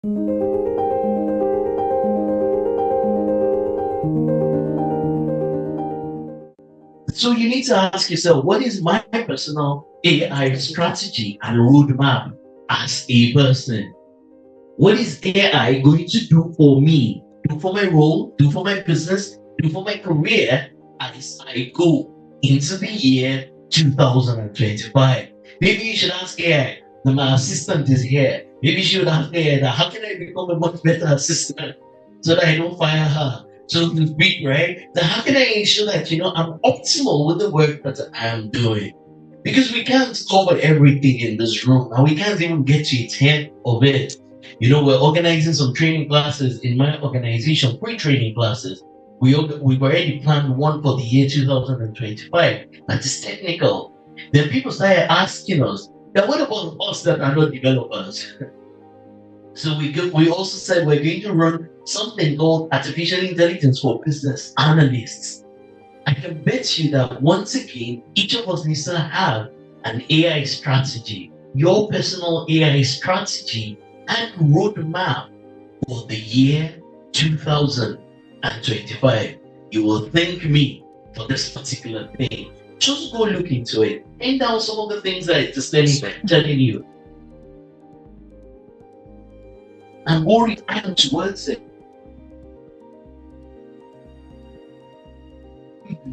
So you need to ask yourself, what is my personal AI strategy and roadmap as a person? What is AI going to do for me, do for my role, do for my business, do for my career as I go into the year 2025? Maybe you should ask AI, that my assistant is here. Maybe you should ask AI that how can I become a much better assistant so that I don't fire her? So to speak, right? Then how can I ensure that I'm optimal with the work that I am doing? Because we can't cover everything in this room, and we can't even get to a tenth of it. We're organizing some training classes in my organization, free training classes. We've already planned one for the year 2025 that is technical. Then people started asking us, then what about us that are not developers? So we also said we're going to run something called artificial intelligence for business analysts. I can bet you that once again, each of us needs to have an AI strategy, your personal AI strategy and roadmap for the year 2025. You will thank me for this particular thing. Just go look into it. And down some of the things that I just telling you. And go react towards it.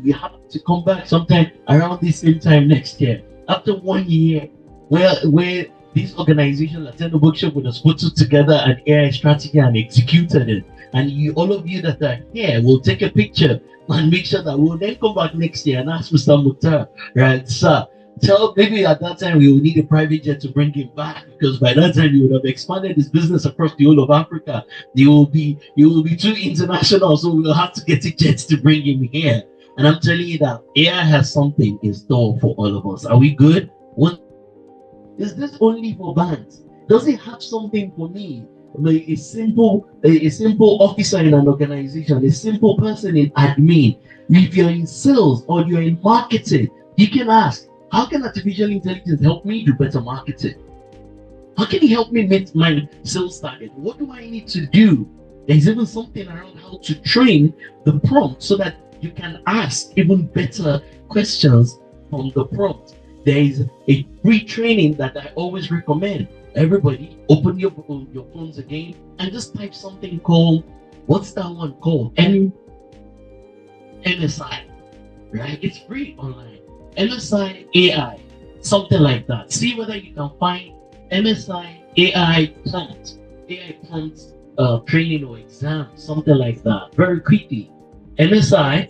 We have to come back sometime around the same time next year. After 1 year, where this organization, Laterna Workshop, would have put together an AI strategy and executed it. And all of you that are here will take a picture and make sure that we'll then come back next year and ask Mr. Mukhtar, right, sir, maybe at that time we will need a private jet to bring him back, because by that time he would have expanded his business across the whole of Africa. He will be too international, so we'll have to get a jet to bring him here. And I'm telling you that AI has something in store for all of us. Are we good? Is this only for banks? Does it have something for me? Like a simple officer in an organization, a simple person in admin. If you're in sales or you're in marketing, you can ask, how can artificial intelligence help me do better marketing? How can it help me meet my sales target? What do I need to do? There's even something around how to train the prompt so that you can ask even better questions from the prompt. There is a free training that I always recommend. Everybody, open your phones again and just type something called, what's that one called? MSI, right? It's free online. MSI AI, something like that. See whether you can find MSI AI prompt training or exam, something like that, very quickly. MSI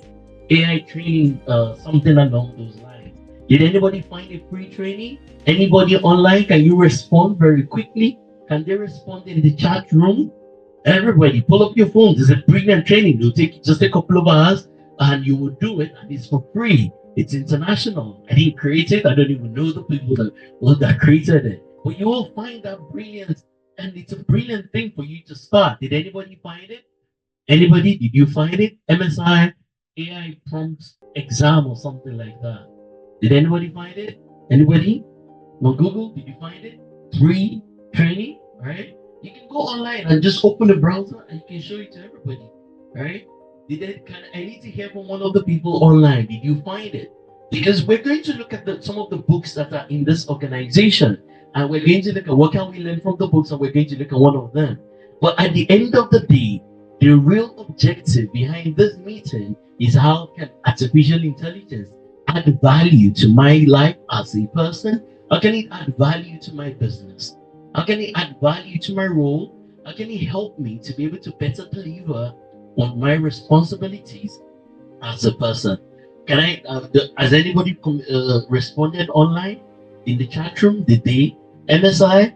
AI training, something along those lines. Did anybody find a free training? Anybody online? Can you respond very quickly? Can they respond in the chat room? Everybody, pull up your phones. It's a brilliant training. It'll take just a couple of hours and you will do it, and it's for free. It's international. I didn't create it. I don't even know the people that created it. But you will find that brilliant, and it's a brilliant thing for you to start. Did anybody find it? Anybody? Did you find it? MSI AI prompt exam or something like that. Did anybody find it? Anybody? On Google, did you find it? Free training, right? You can go online and just open the browser and you can show it to everybody, right? I need to hear from one of the people online. Did you find it? Because we're going to look at some of the books that are in this organization, and we're going to look at what can we learn from the books, and we're going to look at one of them. But at the end of the day, the real objective behind this meeting is how can artificial intelligence add value to my life as a person? How can it add value to my business? How can it add value to my role? How can it help me to be able to better deliver on my responsibilities as a person? Can I? Has anybody responded online in the chat room? Did they? MSI?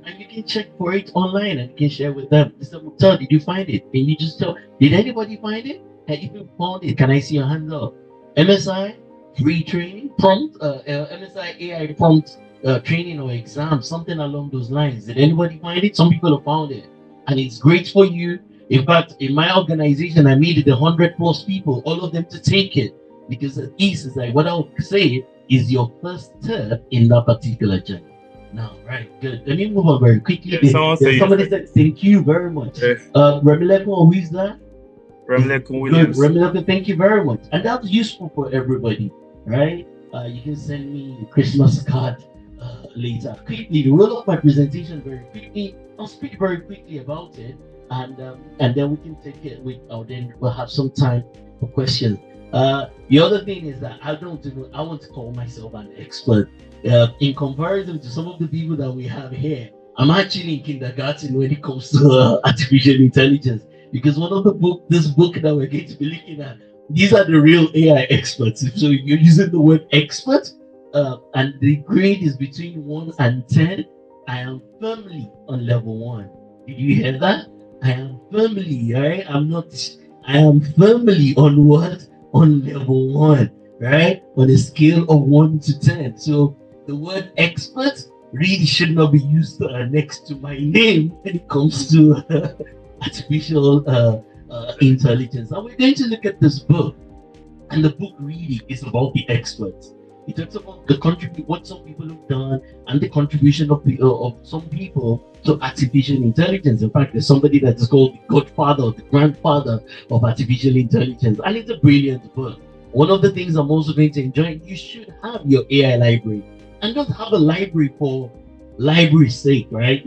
And you can check for it online and you can share with them. Mr. Mukhtar, did you find it? Can you just tell? Did anybody find it? And if you found it, can I see your hands up? MSI free training prompt, MSI AI prompt training or exam, something along those lines. Did anybody find it? Some people have found it, and it's great for you. In fact, in my organization, I needed 100+ people, all of them to take it, because at least it's like what I would say is your first step in that particular journey. No, right, good. Let me move on very quickly. Yeah, someone say you Somebody say. said thank you very much. Yeah, Remileko, who is that? Remlekun Good, Williams. Remileko, thank you very much. And that's useful for everybody, right? You can send me a Christmas card later. Quickly, roll up my presentation very quickly. I'll speak very quickly about it, and then we can take it with. Then we'll have some time for questions. The other thing is that I don't know. I want to call myself an expert. In comparison to some of the people that we have here, I'm actually in kindergarten when it comes to artificial intelligence. Because one of the this book that we're going to be looking at, these are the real AI experts. So if you're using the word expert, and the grade is between 1 and 10, I am firmly on level 1. Did you hear that? I am firmly, right? I am firmly on what? On level 1, right? On a scale of 1 to 10. So the word expert really should not be used next to my name when it comes to artificial intelligence. And we're going to look at this book, and the book really is about the experts. It talks about what some people have done, and the contribution of some people to artificial intelligence. In fact, there's somebody that is called the godfather, the grandfather of artificial intelligence, and it's a brilliant book. One of the things I'm also going to enjoy, you should have your AI library, and don't have a library for library's sake, right?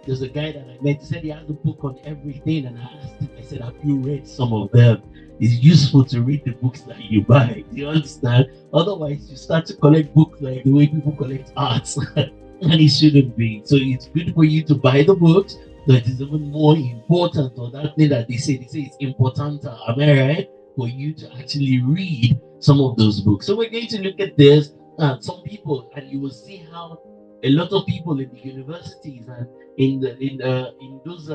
There's a guy that I met, said he has a book on everything, and I asked him, I said, have you read some of them? It's useful to read the books that you buy. Do you understand? Otherwise, you start to collect books like the way people collect arts, and it shouldn't be. So it's good for you to buy the books, but it is even more important, or that thing that they say it's important, am I right? For you to actually read some of those books. So we're going to look at this. Some people, and you will see how a lot of people in the universities and in those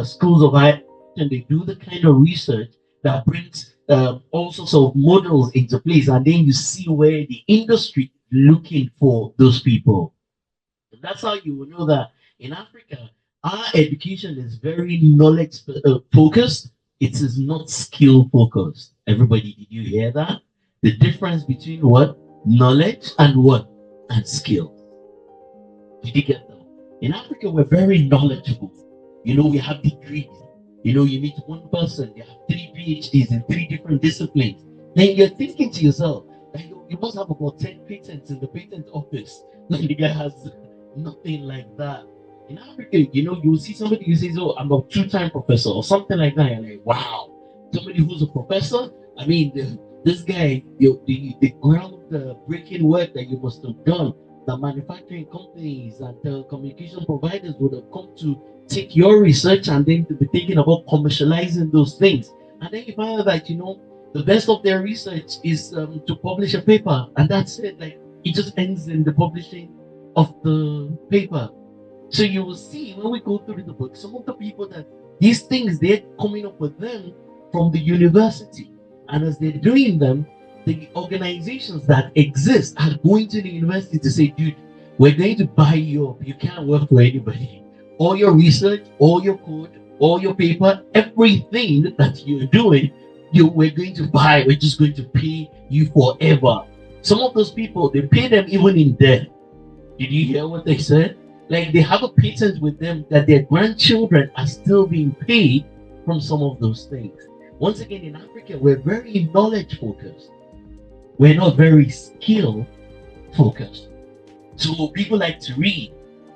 schools of higher education, they do the kind of research that brings all sorts of models into place, and then you see where the industry is looking for those people. That's how you will know that in Africa, our education is very knowledge focused. It is not skill focused. Everybody, did you hear that? The difference between what? Knowledge and what? And skill. Did you get that? In Africa, we're very knowledgeable. We have degrees. You meet one person, they have 3 PhDs in 3 different disciplines. Then you're thinking to yourself, that you must have about 10 patents in the patent office. Like the guy has nothing like that. In Africa, you will see somebody who says, oh, I'm a 2-time professor or something like that. You're like, wow, somebody who's a professor? I mean, this guy, the ground breaking work that you must have done, the manufacturing companies and telecommunication providers would have come to take your research and then to be thinking about commercializing those things. And then you find out that, the best of their research is to publish a paper, and that's it. Like, it just ends in the publishing of the paper. So you will see when we go through the book, some of the people that these things, they're coming up with them from the university. And as they're doing them, the organizations that exist are going to the university to say, dude, we're going to buy you up. You can't work for anybody. All your research, all your code, all your paper, everything that you're doing, we're going to buy. We're just going to pay you forever. Some of those people, they pay them even in debt. Did you hear what they said? Like, they have a patent with them that their grandchildren are still being paid from some of those things. Once again, in Africa, we're very knowledge focused. We're not very skill focused. So people like to read.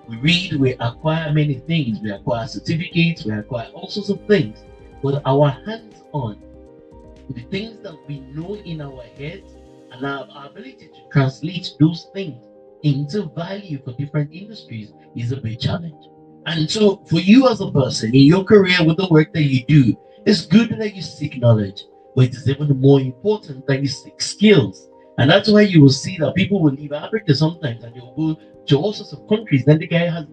We read, we acquire many things. We acquire certificates, we acquire all sorts of things. But our hands-on, the things that we know in our heads, and our ability to translate those things into value for different industries is a big challenge. And so for you as a person in your career with the work that you do, it's good that you seek knowledge, but it is even more important that you seek skills. And that's why you will see that people will leave Africa sometimes and they'll go to all sorts of countries. Then the guy has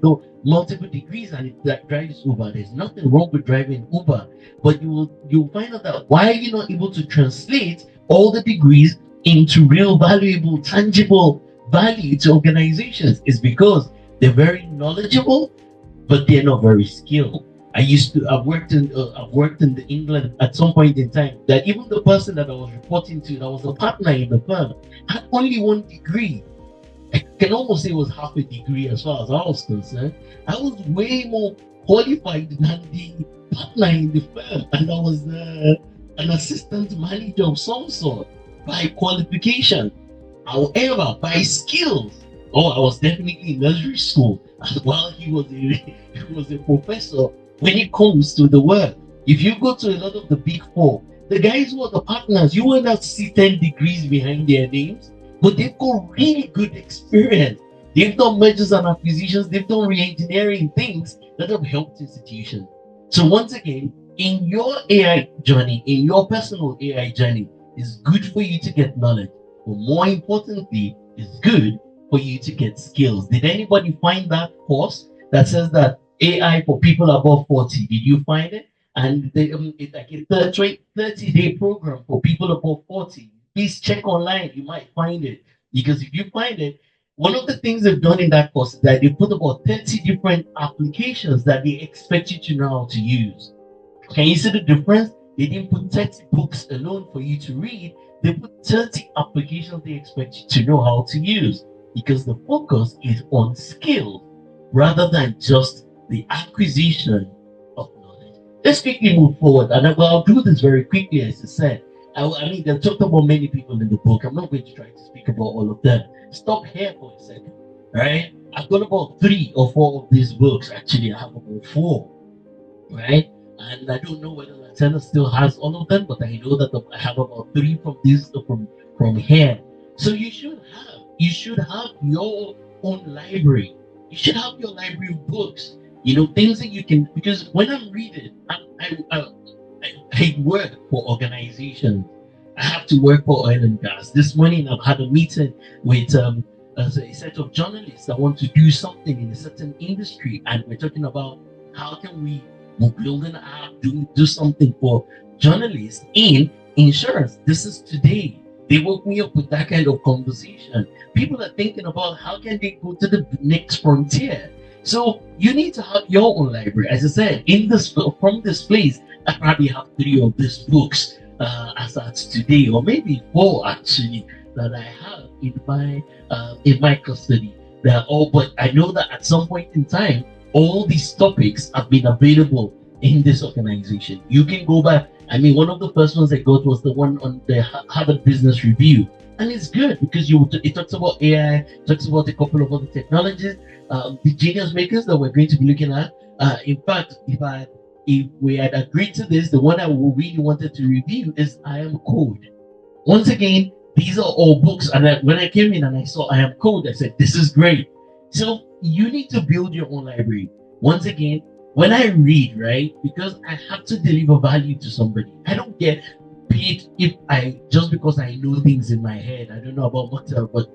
multiple degrees and it drives Uber. There's nothing wrong with driving Uber, but you'll find out that why you're not able to translate all the degrees into real valuable, tangible value to organizations is because they're very knowledgeable, but they're not very skilled. I've worked in the England at some point in time that even the person that I was reporting to, that was a partner in the firm, had only 1 degree. can almost say it was half a degree as far as I was concerned. I was way more qualified than the partner in the firm, and I was an assistant manager of some sort by qualification. However, by skills, oh, I was definitely in nursery school, and while he was a professor when it comes to the work. If you go to a lot of the big four, the guys who are the partners, you will not see 10 degrees behind their names, but they've got really good experience. They've done mergers and acquisitions, they've done re-engineering things that have helped institutions. So once again, in your AI journey, in your personal AI journey, it's good for you to get knowledge, but more importantly, it's good for you to get skills. Did anybody find that course that says that AI for people above 40? Did you find it? And it's like a 30-day program for people above 40. Please check online, you might find it. Because if you find it, one of the things they've done in that course is that they put about 30 different applications that they expect you to know how to use. Can you see the difference? They didn't put 30 books alone for you to read. They put 30 applications they expect you to know how to use, because the focus is on skill rather than just the acquisition of knowledge. Let's quickly move forward, and I'll do this very quickly, as I said. I mean, they've talked about many people in the book. I'm not going to try to speak about all of them. Stop here for a second, right? I've got about 3 or 4 of these books. Actually, I have about 4, right? And I don't know whether Laterna still has all of them, but I know that I have about 3 from these from here. So you should have your own library. You should have your library of books. You know, things that you can, because when I'm reading, I work for organizations. I have to work for oil and gas. This morning I've had a meeting with a set of journalists that want to do something in a certain industry, and we're talking about how can we build an app, do something for journalists in insurance. This is today. They woke me up with that kind of conversation. People are thinking about how can they go to the next frontier. So you need to have your own library. As I said, from this place, I probably have 3 of these books as at today, or maybe 4 actually, that I have in my custody. They're all, but I know that at some point in time, all these topics have been available in this organization. You can go back. I mean, one of the first ones I got was the one on the Harvard Business Review, and it's good because it talks about AI, talks about a couple of other technologies, the genius makers that we're going to be looking at. In fact, if we had agreed to this, the one I really wanted to review is I Am Code. Once again, these are all books, and when I came in and I saw I Am Code, I said, this is great. So you need to build your own library. Once again, when I read, right, because I have to deliver value to somebody, I don't get paid just because I know things in my head. I don't know about Motel, but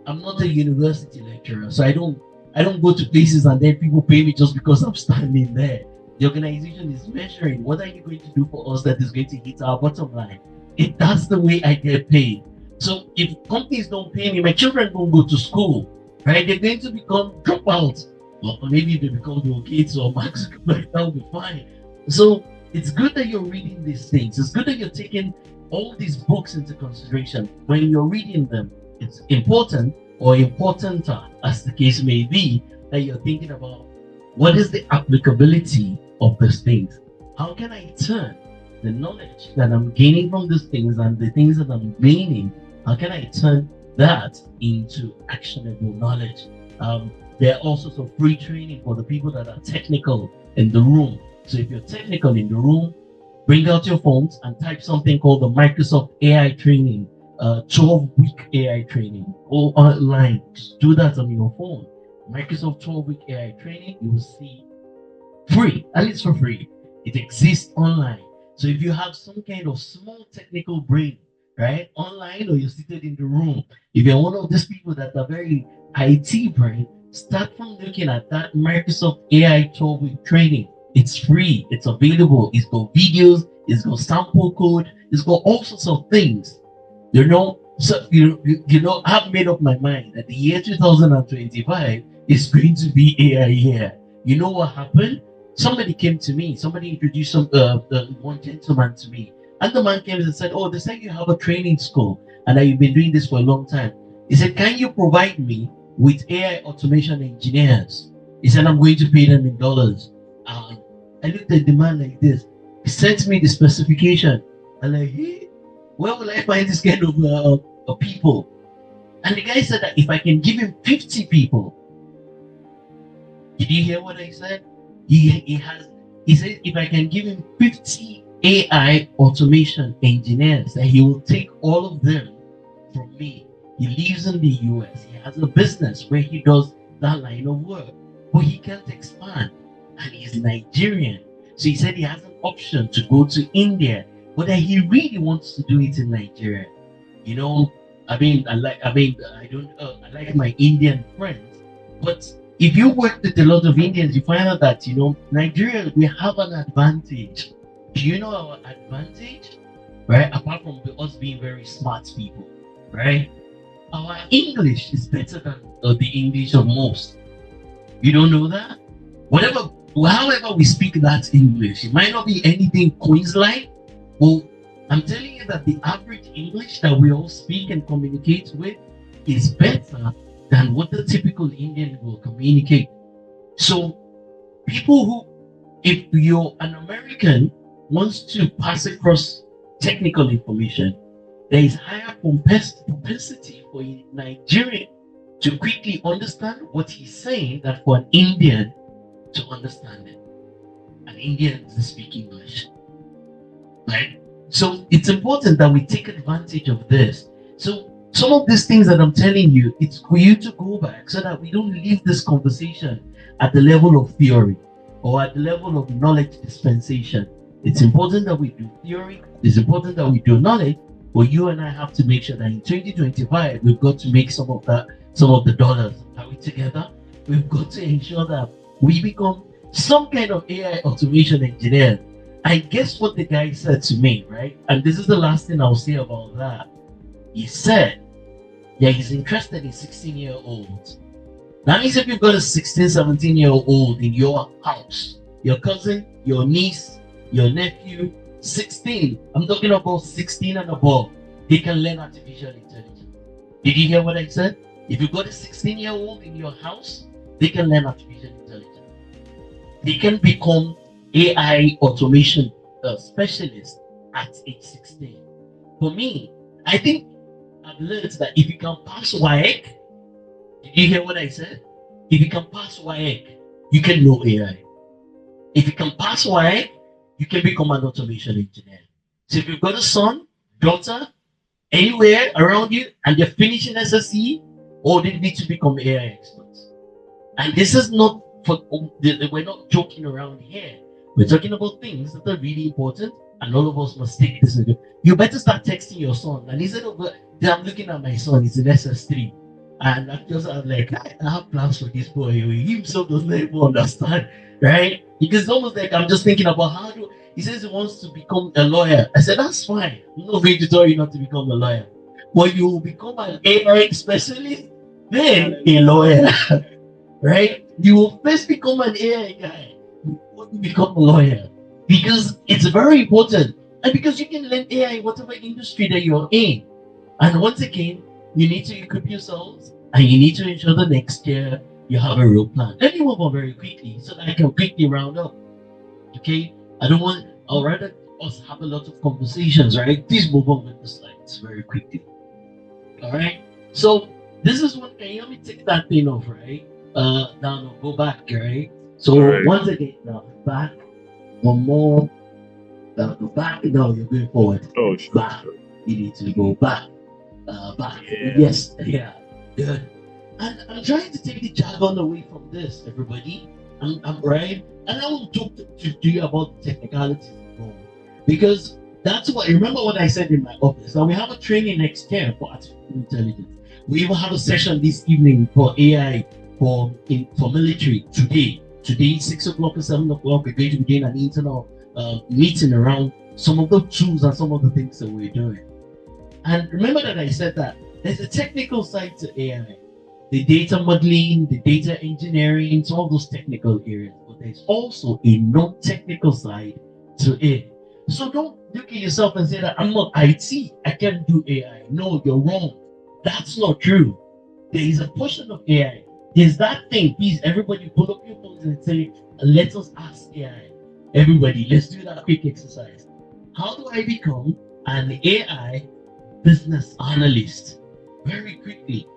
I'm not a university lecturer, so I don't go to places and then people pay me just because I'm standing there. The organization is measuring what are you going to do for us that is going to hit our bottom line. That's the way I get paid. So if companies don't pay me, my children don't go to school, right? They're going to become dropouts. Or maybe they become Bill Gates or Mark Zuckerberg, that'll be fine. So it's good that you're reading these things. It's good that you're taking all these books into consideration. When you're reading them, it's important or importanter, as the case may be, that you're thinking about what is the applicability of these things? How can I turn the knowledge that I'm gaining from these things and the things that I'm gaining, how can I turn that into actionable knowledge? There are also some free training for the people that are technical in the room. So if you're technical in the room, bring out your phones and type something called the Microsoft AI training, 12-week AI training, or online. Just do that on your phone. Microsoft 12-week AI training, you will see free, and it's for free. It exists online. So if you have some kind of small technical brain, right, online, or you're seated in the room, if you're one of these people that are very IT brain, start from looking at that Microsoft AI 12-week training. It's free, it's available, it's got videos, it's got sample code, it's got all sorts of things. So I've made up my mind that the year 2025 is going to be AI year. You know what happened? Somebody came to me, somebody introduced one gentleman to me, and the man came and said, oh, they say you have a training school and that you've been doing this for a long time. He said, can you provide me with AI automation engineers? He said, I'm going to pay them in dollars. I looked at the man like this. He sent me the specification. I'm like, hey, where will I find this kind of people? And the guy said that if I can give him 50 people, did you hear what I said? He said if I can give him 50 AI automation engineers, that he will take all of them from me. He lives in the US. He has a business where he does that line of work, but he can't expand. And he's Nigerian. So he said he has an option to go to India, but that he really wants to do it in Nigeria. You know, I like my Indian friends, but if you work with a lot of Indians, you find out that, Nigeria, we have an advantage. Do you know our advantage? Right? Apart from us being very smart people, right? Our English is better than the English of most. You don't know that? However we speak that English, it might not be anything Queensland. Well, I'm telling you that the average English that we all speak and communicate with is better than what the typical Indian will communicate. So people who, if you're an American, wants to pass across technical information, there is higher propensity for a Nigerian to quickly understand what he's saying than for an Indian to understand it. An Indian doesn't speak English, right? So it's important that we take advantage of this. So some of these things that I'm telling you, it's for you to go back so that we don't leave this conversation at the level of theory or at the level of knowledge dispensation. It's important that we do theory. It's important that we do knowledge. But you and I have to make sure that in 2025, we've got to make some of the dollars. Are we together? We've got to ensure that we become some kind of AI automation engineer. I guess what the guy said to me, right? And this is the last thing I'll say about that. He said, yeah, he's interested in 16-year-olds. That means if you've got a 16, 17-year-old in your house, your cousin, your niece, your nephew, 16, I'm talking about 16 and above, they can learn artificial intelligence. Did you hear what I said? If you've got a 16-year-old in your house, they can learn artificial intelligence. They can become AI automation specialists at age 16. For me, I think I've learned that if you can pass WAEC, did you hear what I said? If you can pass WAEC, you can know AI. If you can pass WAEC, you can become an automation engineer. So if you've got a son, daughter, anywhere around you, and they're finishing SSC, or they need to become AI experts. And this is not we're not joking around here. We're talking about things that are really important, and all of us must take this. You better start texting your son. And instead of I'm looking at my son, he's in SS3. And I'm like, I have plans for this boy. He himself doesn't even understand, right? Because it's almost like I'm just thinking about he says he wants to become a lawyer. I said, that's fine. I'm not going to tell you not to become a lawyer. But you will become an AI specialist, then a lawyer, right? You will first become an AI guy before you become a lawyer. Because it's very important. And because you can learn AI in whatever industry that you're in. And once again, you need to equip yourselves and you need to ensure the next year you have a real plan. Let me move on very quickly so that I can quickly round up. Okay? I'd rather us have a lot of conversations, right? Please move on with the slides very quickly. Alright? So this is what, can you help me take that thing off, right? Now go back, right? So once again, now back, one more, back, now you're going forward. Oh, sure. Back. Sure. You need to go back. Back. Yeah. Yes, yeah. Good. And I'm trying to take the jargon away from this, everybody. I'm right. And I will talk to you about the technicalities more. Because that's what, remember what I said in my office. Now we have a training next year for artificial intelligence. We even have a session this evening for AI for military today. Today, 6 o'clock or 7 o'clock, we're going to be doing an internal meeting around some of the tools and some of the things that we're doing. And remember that I said that there's a technical side to AI, the data modeling, the data engineering, some of those technical areas. But there's also a non-technical side to it. So don't look at yourself and say that I'm not IT, I can't do AI. No, you're wrong. That's not true. There is a portion of AI. There's that thing. Please, everybody, pull up your phones and say, let us ask AI. Everybody, let's do that quick exercise. How do I become an AI business analyst? Very quickly.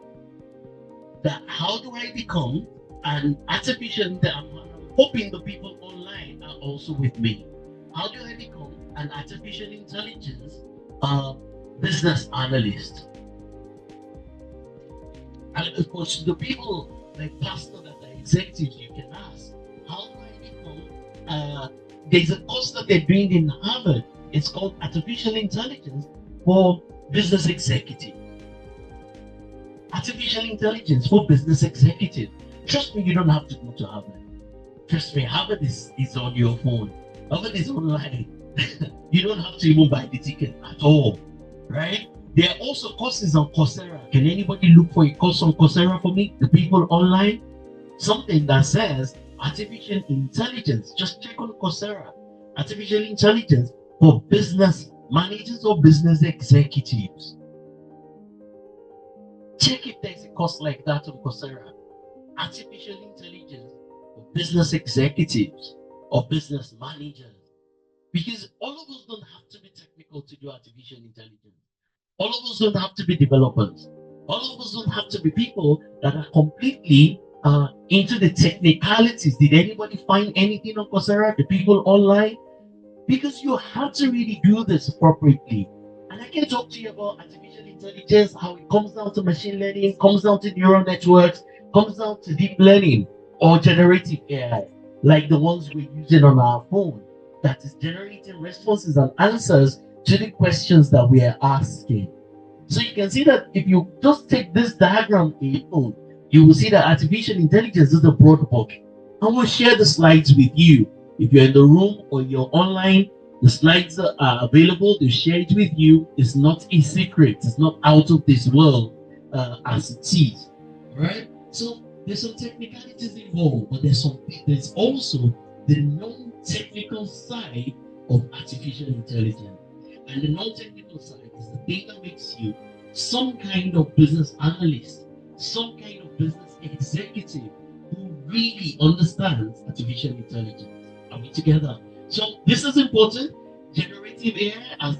That how do I become an artificial intelligence? I'm hoping the people online are also with me. How do I become an artificial intelligence business analyst? And of course, the people like pastor that are executives, you can ask, how do I become? There's a course that they're doing in Harvard. It's called Artificial Intelligence for Business Executive. Artificial Intelligence for Business Executive. Trust me, you don't have to go to Harvard. Trust me, Harvard is on your phone. Harvard is online. You don't have to even buy the ticket at all, right? There are also courses on Coursera. Can anybody look for a course on Coursera for me? The people online? Something that says artificial intelligence. Just check on Coursera. Artificial intelligence for business managers or business executives. Check if there's a course like that on Coursera. Artificial intelligence for business executives or business managers. Because all of us don't have to be technical to do artificial intelligence. All of us don't have to be developers. All of us don't have to be people that are completely into the technicalities. Did anybody find anything on Coursera? The people online? Because you have to really do this appropriately. And I can talk to you about artificial intelligence, how it comes down to machine learning, comes down to neural networks, comes down to deep learning or generative AI, like the ones we're using on our phone, that is generating responses and answers to the questions that we are asking. So you can see that if you just take this diagram alone, you will see that artificial intelligence is a broad book. And we'll share the slides with you. If you're in the room or you're online, the slides are available. They'll share it with you. It's not a secret. It's not out of this world as it is. Right? So there's some technicalities involved, but there's also the non-technical side of artificial intelligence. And the non-technical side is the thing that makes you some kind of business analyst, some kind of business executive who really understands artificial intelligence. Are we together? So this is important. Generative AI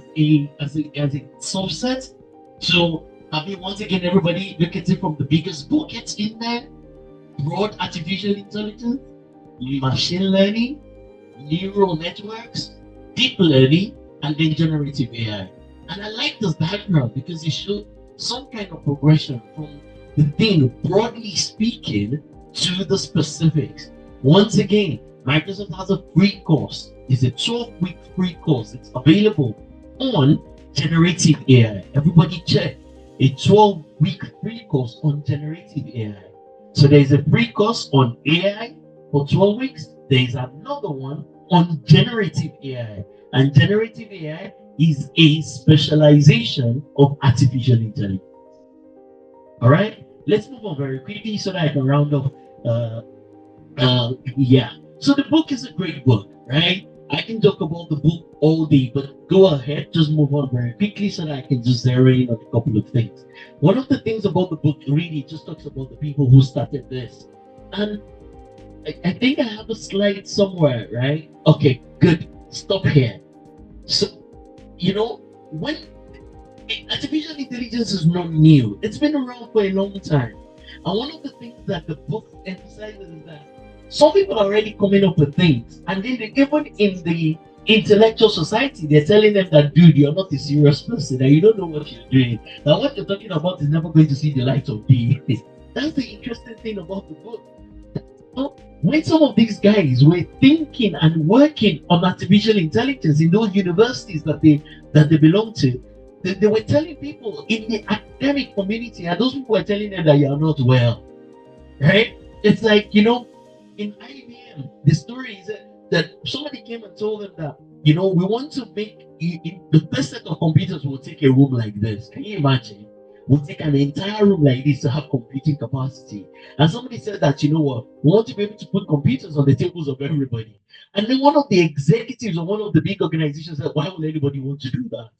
as a subset. So once again, everybody look at it from the biggest buckets in there: broad artificial intelligence, machine learning, neural networks, deep learning, and then generative AI. And I like this diagram because it shows some kind of progression from the thing, broadly speaking, to the specifics. Once again, Microsoft has a free course. It's a 12-week free course. It's available on generative AI. Everybody check. A 12-week free course on generative AI. So there's a free course on AI for 12 weeks. There's another one on generative AI. And generative AI is a specialization of artificial intelligence. All right, let's move on very quickly so that I can round up. So the book is a great book, right? I can talk about the book all day, but go ahead, just move on very quickly so that I can just zero in on a couple of things. One of the things about the book really just talks about the people who started this. And I think I have a slide somewhere, right? Okay, good. Stop here. So, when artificial intelligence is not new, it's been around for a long time. And one of the things that the book emphasizes is that some people are already coming up with things, and then even in the intellectual society, they're telling them that, dude, you're not a serious person, and you don't know what you're doing. Now, what you're talking about is never going to see the light of day. That's the interesting thing about the book. So, when some of these guys were thinking and working on artificial intelligence in those universities that they belong to, they were telling people in the academic community, and those people were telling them that you are not well, right? It's like, in IBM, the story is that somebody came and told them that, we want to make the first set of computers will take a room like this. Can you imagine? We'll take an entire room like this to have computing capacity. And somebody said that, we want to be able to put computers on the tables of everybody. And then one of the executives of one of the big organizations said, why would anybody want to do that?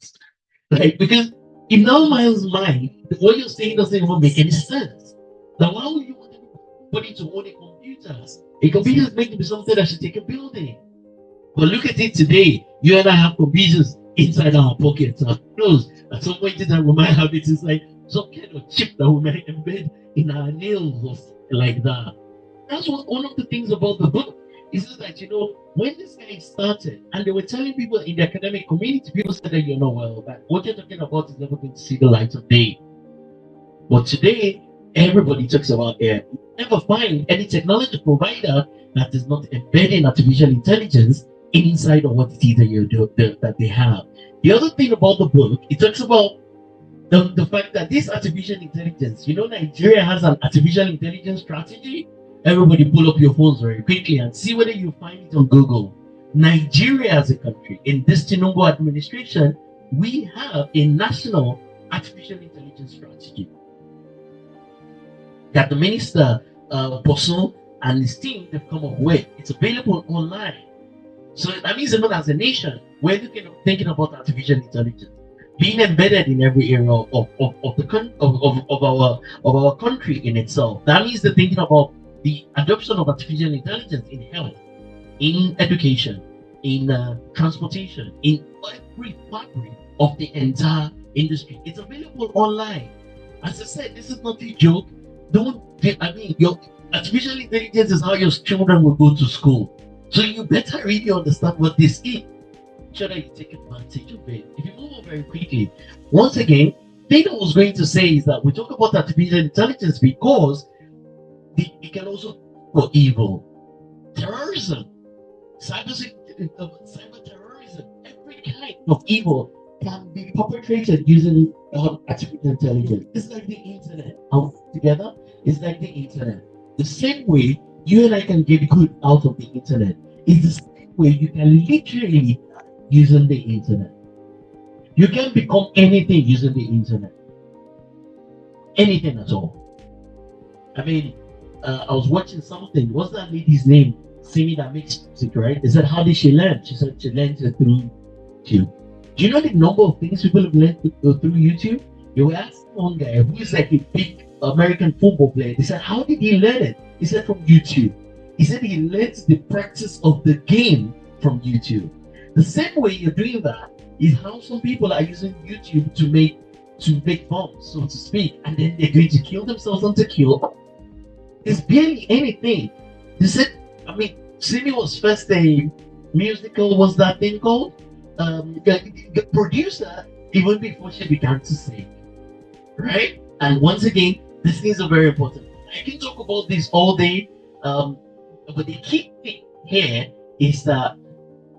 Right? Because In Miles' mind, what you're saying doesn't even make any sense. Now, why would you want everybody to own a computer? A computer is meant to be something that should take a building. But look at it today. You and I have computers inside our pockets. Who knows? At some point in time, we might have it inside some kind of chip that we might embed in our nails or something like that. That's one of the things about the book. Is just that, when this guy started and they were telling people in the academic community, people said that, well, that what you're talking about is never going to see the light of day. But today, everybody talks about AI. You never find any technology provider that is not embedding artificial intelligence inside of what it is that they have. The other thing about the book, it talks about the fact that this artificial intelligence, Nigeria has an artificial intelligence strategy. Everybody pull up your phones very quickly and see whether you find it on Google. Nigeria as a country, in this Tinubu administration, we have a national artificial intelligence strategy that the minister, Bosun, and his team have come up with. It's available online. So that means even as a nation, we're thinking about artificial intelligence being embedded in every area of our country in itself. That means they're thinking about the adoption of artificial intelligence in health, in education, in transportation, in every fabric of the entire industry. It's available online. As I said, this is not a joke. Your artificial intelligence is how your children will go to school. So you better really understand what this is. Sure that you take advantage of it. If you move on very quickly, once again, thing I was going to say is that we talk about artificial intelligence because it can also for evil, terrorism, cyber terrorism, every kind of evil can be perpetrated using artificial intelligence. It's like the internet. Together, it's like the internet. The same way you and I can get good out of the internet is the same way you can literally using the internet. You can become anything using the internet. Anything at all. I mean, I was watching something. What's that lady's name? Simi that makes music, right? They said, how did she learn? She said she learned it through YouTube. Do you know the number of things people have learned through YouTube? They were asking one guy who is like a big American football player. They said, how did he learn it? He said, from YouTube. He said he learns the practice of the game from YouTube. The same way you're doing that is how some people are using YouTube to make bombs, so to speak, and then they're going to kill themselves and to kill. There's barely anything. They said, Simi was first a musical, what's that thing called? The producer, even before she began to sing. Right? And once again, these things are very important. I can talk about this all day, but the key thing here is that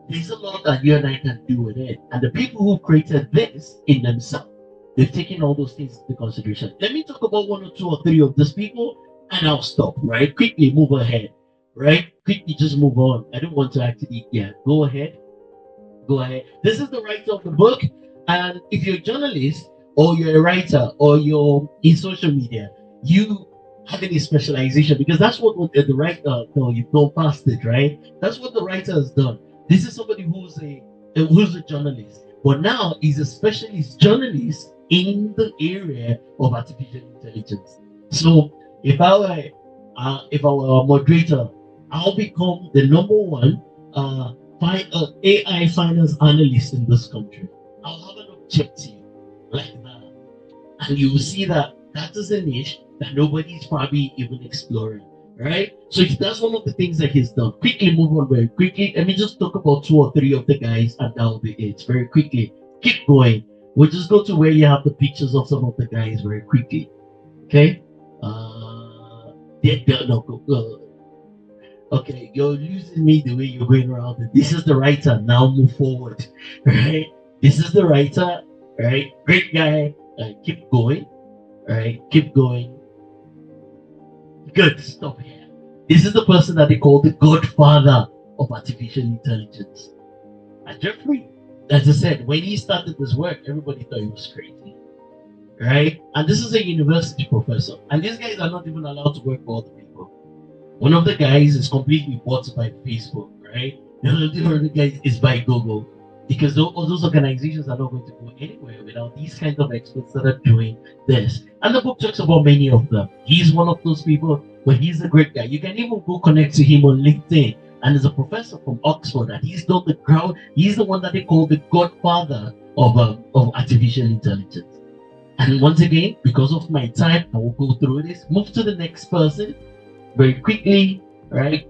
there's a lot that you and I can do with it. And the people who created this in themselves, they've taken all those things into consideration. Let me talk about 1 or 2 or 3 of these people and I'll stop, right? Quickly move ahead, right? Quickly just move on. I don't want to actually, go ahead. This is the writer of the book. And if you're a journalist or you're a writer or you're in social media, you have any specialization because that's what the writer, no, you've gone past it, right? That's what the writer has done. This is somebody who's a journalist, but now he's a specialist journalist in the area of artificial intelligence. So if I were a moderator, I'll become the #1 AI finance analyst in this country. I'll have an objective like that, and you will see that is a niche that nobody's probably even exploring. Right? So that's one of the things that he's done. Quickly move on very quickly. Let me just talk about 2 or 3 of the guys and that'll be it. Very quickly. Keep going. We'll just go to where you have the pictures of some of the guys very quickly. Okay? Okay, you're losing me the way you're going around it. This is the writer. Now move forward. Right? This is the writer. Right? Great guy. Keep going. Right? Keep going. Good, stop here. This is the person that they call the godfather of artificial intelligence. And Jeffrey, as I said, when he started this work, everybody thought he was crazy. Right? And this is a university professor. And these guys are not even allowed to work for other people. One of the guys is completely bought by Facebook, right? The other guy is by Google. because all those organizations are not going to go anywhere without these kinds of experts that are doing this. And the book talks about many of them. He's one of those people, but he's a great guy. You can even go connect to him on LinkedIn. And there's a professor from Oxford, and he's done the ground. He's the one that they call the godfather of artificial intelligence. And once again, because of my time, I will go through this. Move to the next person very quickly, right?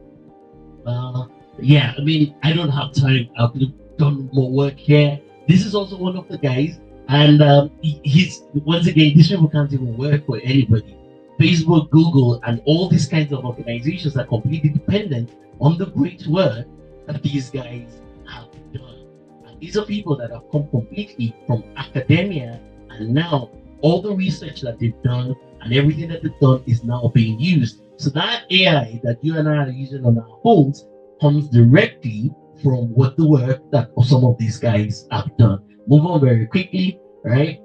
Yeah, I mean, I don't have time. I've done more work here. This is also one of the guys, and he's once again, these people can't even work for anybody. Facebook, Google, and all these kinds of organizations are completely dependent on the great work that these guys have done. And these are people that have come completely from academia, and now all the research that they've done and everything that they've done is now being used. So that AI that you and I are using on our phones comes directly from what the work that some of these guys have done. Move on very quickly, right?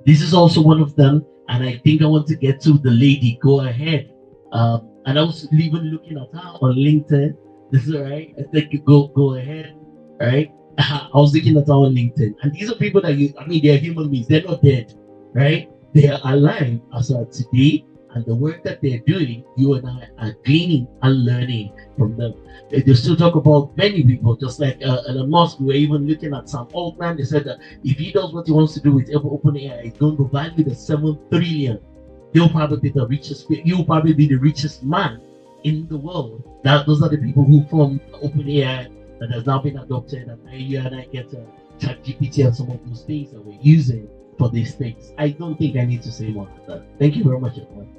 This is also one of them, and I think I want to get to the lady. Go ahead. And I was even looking at her on LinkedIn. This is all right. I think you go ahead. All right. I was looking at her on LinkedIn, and these are people that they're human beings. They're not dead, right? They are alive as of today, and the work that they're doing, you and I are gaining and learning from them. They still talk about many people, just like Elon Musk. We were even looking at Sam Altman. They said that if he does what he wants to do with OpenAI, it's going to value the 7 trillion. He'll probably be the richest. He'll probably be the richest man in the world. Those are the people who formed OpenAI that has now been adopted, and you and I get ChatGPT and some of those things that we're using for these things. I don't think I need to say more than that. Thank you very much, everyone.